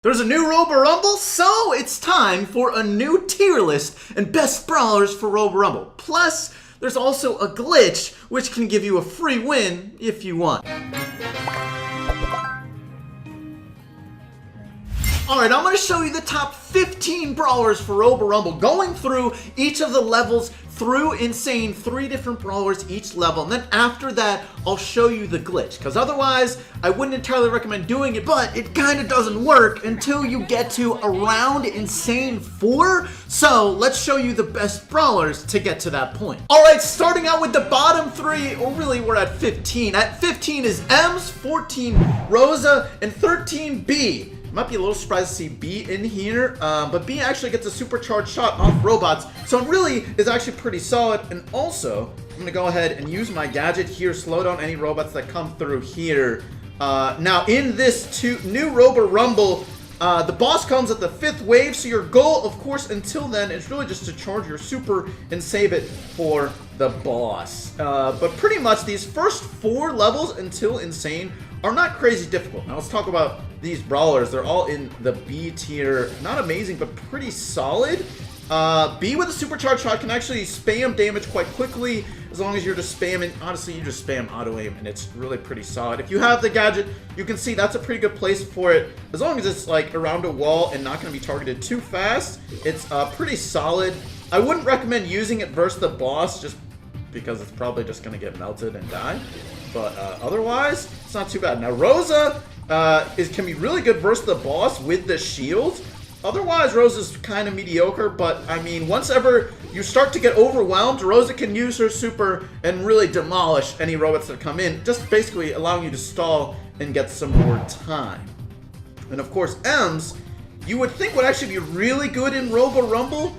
There's a new Robo Rumble, so it's time for a new tier list and best brawlers for Robo Rumble. Plus, there's also a glitch which can give you a free win if you want. Alright, I'm going to show you the top 15 brawlers for Robo Rumble, going through each of the levels through insane 3 different brawlers each level, and then after that I'll show you the glitch, because otherwise I wouldn't entirely recommend doing it, but it kind of doesn't work until you get to around insane 4. So let's show you the best brawlers to get to that point. Alright, starting out with the bottom 3, or really we're at 15. At 15 is Ems, 14 Rosa, and 13 B. Might be a little surprised to see B in here, but B actually gets a supercharged shot off robots, so it really is actually pretty solid. And also, I'm going to go ahead and use my gadget here, slow down any robots that come through here. Now, in this new Robo Rumble, the boss comes at the 5th wave, so your goal, of course, until then, is really just to charge your super and save it for the boss. But pretty much these first 4 levels until insane are not crazy difficult. Now let's talk about these brawlers. They're all in the B tier. Not amazing, but pretty solid. B with a supercharged shot can actually spam damage quite quickly as long as you're just spamming. Honestly, you just spam auto aim and it's really pretty solid. If you have the gadget, you can see that's a pretty good place for it. As long as it's like around a wall and not going to be targeted too fast, it's pretty solid. I wouldn't recommend using it versus the boss just because it's probably just going to get melted and die. But otherwise, it's not too bad. Now, Rosa can be really good versus the boss with the shield. Otherwise, Rosa's kind of mediocre, but I mean, once ever you start to get overwhelmed, Rosa can use her super and really demolish any robots that come in, just basically allowing you to stall and get some more time. And of course, Ems, you would think would actually be really good in Robo Rumble,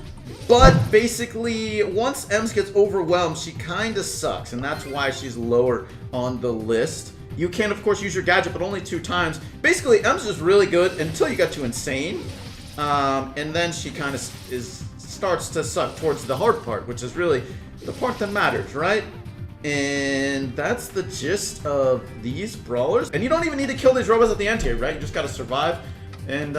but basically, once Ems gets overwhelmed, she kind of sucks, and that's why she's lower on the list. You can, of course, use your gadget, but only 2 times. Basically, Ems is really good until you get to insane, and then she kind of starts to suck towards the hard part, which is really the part that matters, right? And that's the gist of these brawlers. And you don't even need to kill these robots at the end here, right? You just got to survive. And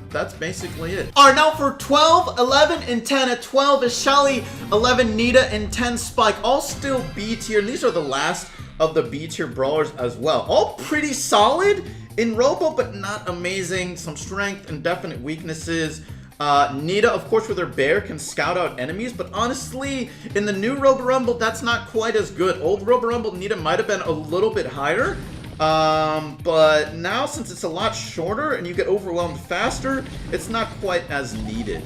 that's basically it. Alright, now for 12, 11, and 10. At 12 is Shelly, 11 Nita, and 10 Spike. All still B tier. And these are the last of the B tier brawlers as well. All pretty solid in Robo, but not amazing. Some strength and definite weaknesses. Nita, of course, with her bear, can scout out enemies. But honestly, in the new Robo Rumble, that's not quite as good. Old Robo Rumble, Nita might have been a little bit higher. But now, since it's a lot shorter and you get overwhelmed faster, it's not quite as needed.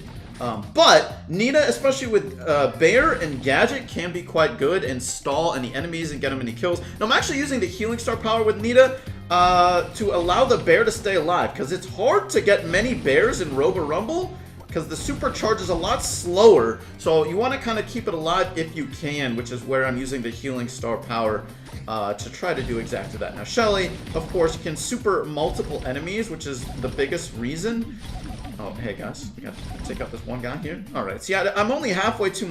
But Nita, especially with Bear and Gadget, can be quite good and stall any enemies and get them any kills. Now, I'm actually using the Healing Star power with Nita to allow the bear to stay alive, because it's hard to get many bears in Robo Rumble, because the supercharge is a lot slower, so you want to kind of keep it alive if you can, which is where I'm using the Healing Star power to try to do exactly that. Now, Shelly, of course, can super multiple enemies, which is the biggest reason. Oh, hey guys, we got to take out this one guy here. Alright, see, I'm only halfway to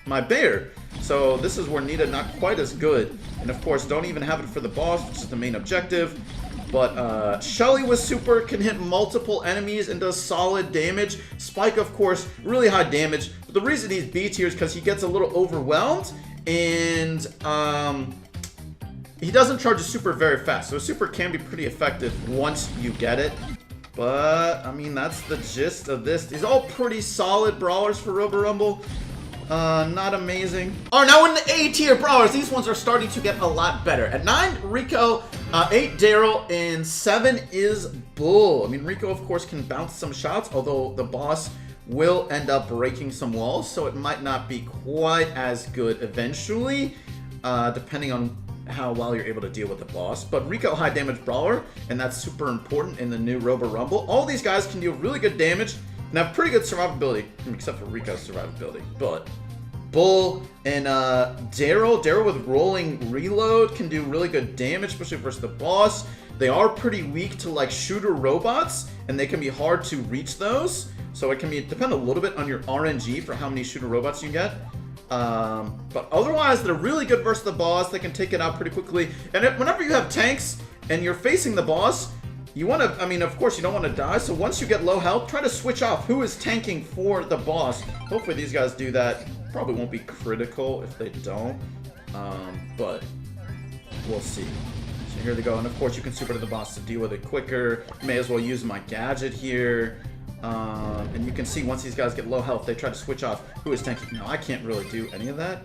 my bear, so this is where Nita not quite as good. And of course, don't even have it for the boss, which is the main objective. But Shelly with super can hit multiple enemies and does solid damage. Spike, of course, really high damage. But the reason he's B tier is because he gets a little overwhelmed, and he doesn't charge a super very fast. So a super can be pretty effective once you get it. But, I mean, that's the gist of this. These are all pretty solid brawlers for Robo Rumble. Not amazing. Alright, now in the A tier brawlers, these ones are starting to get a lot better. At 9, Rico, 8, Daryl, and 7 is Bull. I mean, Rico, of course, can bounce some shots, although the boss will end up breaking some walls, so it might not be quite as good eventually, depending on how well you're able to deal with the boss. But Rico, high damage brawler, and that's super important in the new Robo Rumble. All these guys can deal really good damage and have pretty good survivability, except for Rico's survivability. But Bull and Daryl with rolling reload can do really good damage, especially versus the boss. They are pretty weak to like shooter robots, and they can be hard to reach those. So it can depend a little bit on your RNG for how many shooter robots you get. But otherwise, they're really good versus the boss. They can take it out pretty quickly. And whenever you have tanks and you're facing the boss, you want to, I mean, of course, you don't want to die. So once you get low health, try to switch off who is tanking for the boss. Hopefully these guys do that. Probably won't be critical if they don't. But we'll see. So here they go. And of course, you can super to the boss to deal with it quicker. May as well use my gadget here. And you can see once these guys get low health, they try to switch off who is tanking. Now, I can't really do any of that.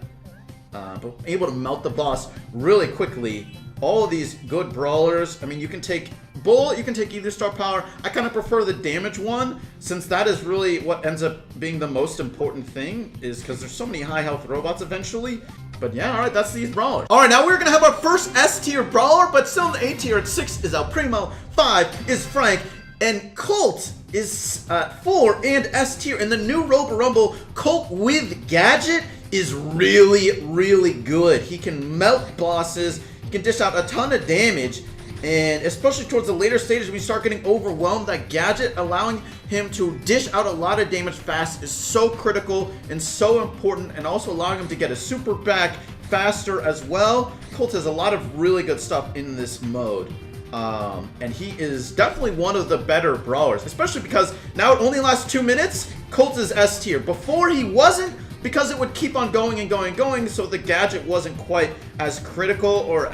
But able to melt the boss really quickly. All of these good brawlers. I mean, you can take Bullet, you can take either star power. I kind of prefer the damage one, since that is really what ends up being the most important thing, is because there's so many high health robots eventually. But yeah, alright, that's these brawlers. Alright, now we're gonna have our first S tier brawler, but still in the A tier at 6 is El Primo, 5 is Frank, and Colt is 4 and S tier. And the new Robo Rumble Colt with gadget is really, really good. He can melt bosses, he can dish out a ton of damage, and especially towards the later stages when you start getting overwhelmed, that gadget allowing him to dish out a lot of damage fast is so critical and so important, and also allowing him to get a super back faster as well. Colt has a lot of really good stuff in this mode. And he is definitely one of the better brawlers, especially because now it only lasts 2 minutes. Colt is S tier. Before he wasn't, because it would keep on going and going and going, so the gadget wasn't quite as critical or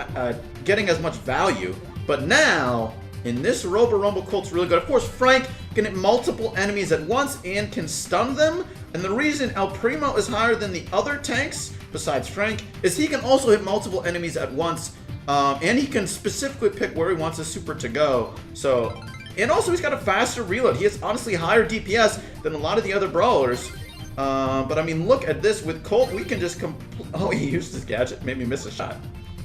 getting as much value. But now, in this Robo Rumble, Colt's really good. Of course, Frank can hit multiple enemies at once and can stun them. And the reason El Primo is higher than the other tanks, besides Frank, is he can also hit multiple enemies at once. And he can specifically pick where he wants his super to go. So, and also he's got a faster reload. He has honestly higher DPS than a lot of the other brawlers. But I mean, look at this. With Colt, we can just oh, he used his gadget, made me miss a shot.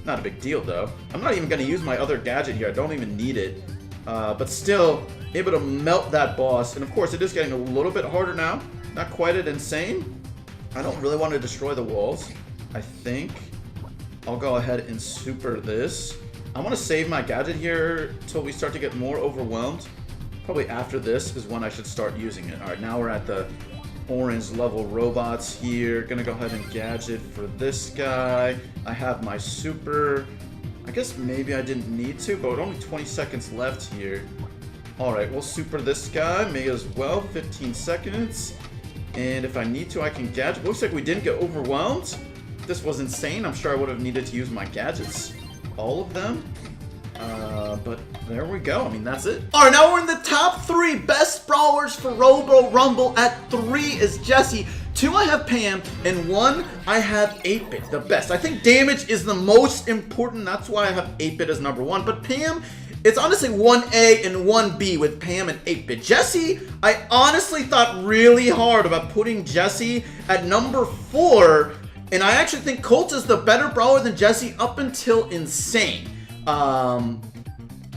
Not a big deal, though. I'm not even going to use my other gadget here. I don't even need it. But still, able to melt that boss. And of course, it is getting a little bit harder now. Not quite as insane. I don't really want to destroy the walls. I think I'll go ahead and super this. I want to save my gadget here till we start to get more overwhelmed. Probably after this is when I should start using it. All right, now we're at the orange level robots here. Gonna go ahead and gadget for this guy. I have my super. I guess maybe I didn't need to, but with only 20 seconds left here. Alright, we'll super this guy. May as well. 15 seconds. And if I need to, I can gadget. Looks like we didn't get overwhelmed. This was insane. I'm sure I would have needed to use my gadgets. All of them. But there we go. I mean, that's it. Alright, now we're in the top 3 best brawlers for Robo Rumble. At 3 is Jesse. 2 I have Pam, and 1 I have 8-Bit, the best. I think damage is the most important. That's why I have 8-Bit as number 1. But Pam, it's honestly 1A and 1B with Pam and 8-Bit. Jesse, I honestly thought really hard about putting Jesse at number 4. And I actually think Colt is the better brawler than Jesse up until Insane.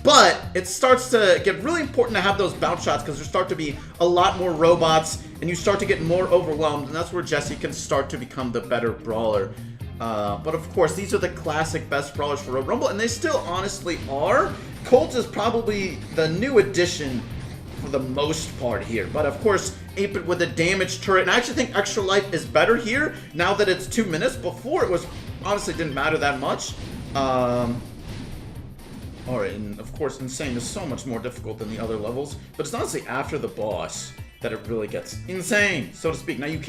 But it starts to get really important to have those bounce shots because there start to be a lot more robots and you start to get more overwhelmed, and that's where Jesse can start to become the better brawler. But of course, these are the classic best brawlers for Robo Rumble, and they still honestly are. Colt is probably the new addition for the most part here. But of course, 8-Bit with a damage turret, and I actually think Extra Life is better here now that it's 2 minutes. Before, it was honestly didn't matter that much. Alright, and of course, Insane is so much more difficult than the other levels, but it's honestly after the boss that it really gets insane, so to speak. Now you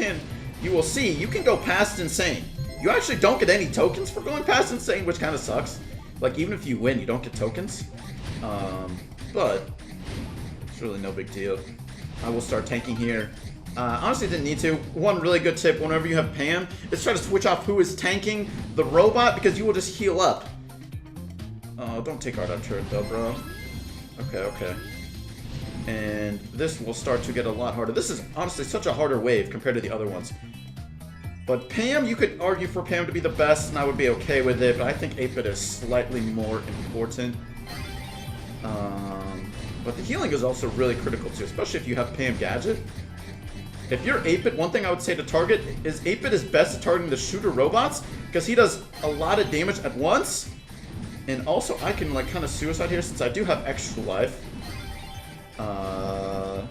will see, you can go past Insane. You actually don't get any tokens for going past Insane, which kind of sucks. Like, even if you win, you don't get tokens. But it's really no big deal. I will start tanking here. Honestly, didn't need to. One really good tip, whenever you have Pam, is try to switch off who is tanking the robot, because you will just heal up. Don't take out that turret though, bro. Okay. And this will start to get a lot harder. This is honestly such a harder wave compared to the other ones. But Pam, you could argue for Pam to be the best, and I would be okay with it, but I think 8-Bit is slightly more important. But the healing is also really critical too, especially if you have Pam Gadget. If you're 8-Bit, one thing I would say to target is 8-Bit is best at targeting the shooter robots, because he does a lot of damage at once. And also, I can, like, kind of suicide here since I do have extra life. Alright,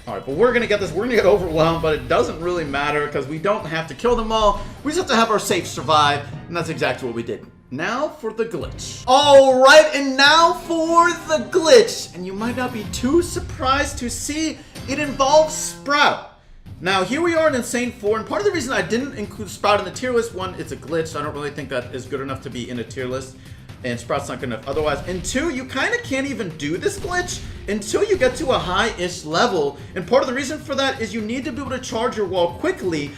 but we're gonna get this. We're gonna get overwhelmed, but it doesn't really matter because we don't have to kill them all. We just have to have our safe survive, and that's exactly what we did. Now for the glitch. All right, and now for the glitch. And you might not be too surprised to see it involves Sprout. Now, here we are in Insane 4, and part of the reason I didn't include Sprout in the tier list, one, it's a glitch, so I don't really think that is good enough to be in a tier list, and Sprout's not good enough otherwise. And two, you kind of can't even do this glitch until you get to a high-ish level, and part of the reason for that is you need to be able to charge your wall quickly,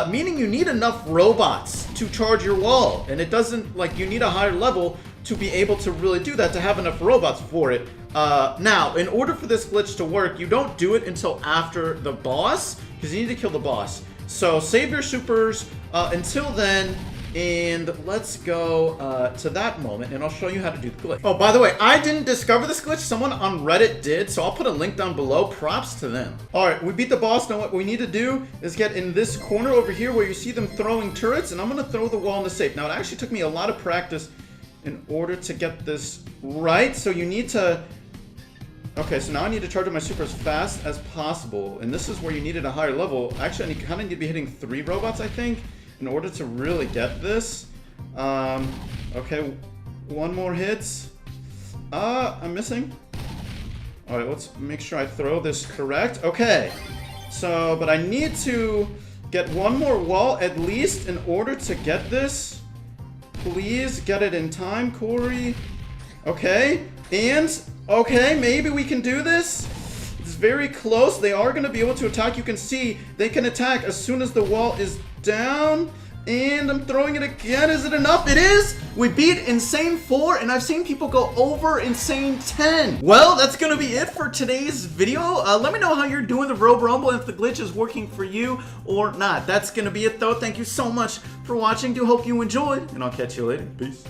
meaning you need enough robots to charge your wall, and it doesn't, like, you need a higher level to be able to really do that, to have enough robots for it. Now, in order for this glitch to work, you don't do it until after the boss, because you need to kill the boss. So save your supers until then, and let's go to that moment, and I'll show you how to do the glitch. Oh, by the way, I didn't discover this glitch. Someone on Reddit did, so I'll put a link down below. Props to them. All right, we beat the boss. Now what we need to do is get in this corner over here where you see them throwing turrets, and I'm going to throw the wall in the safe. Now, it actually took me a lot of practice in order to get this right, so you need to... Okay, so now I need to charge up my super as fast as possible, and this is where you needed a higher level. Actually, I kind of need to be hitting 3 robots, I think, in order to really get this. Okay, 1 more hit. I'm missing. All right, let's make sure I throw this correct. Okay, so, but I need to get 1 more wall at least in order to get this. Please get it in time, Cory. Okay, and... Okay, maybe we can do this. It's very close. They are going to be able to attack. You can see they can attack as soon as the wall is down. And I'm throwing it again. Is it enough? It is. We beat Insane 4, and I've seen people go over Insane 10. Well, that's going to be it for today's video. Let me know how you're doing the Robo Rumble and if the glitch is working for you or not. That's going to be it, though. Thank you so much for watching. Do hope you enjoyed, and I'll catch you later. Peace.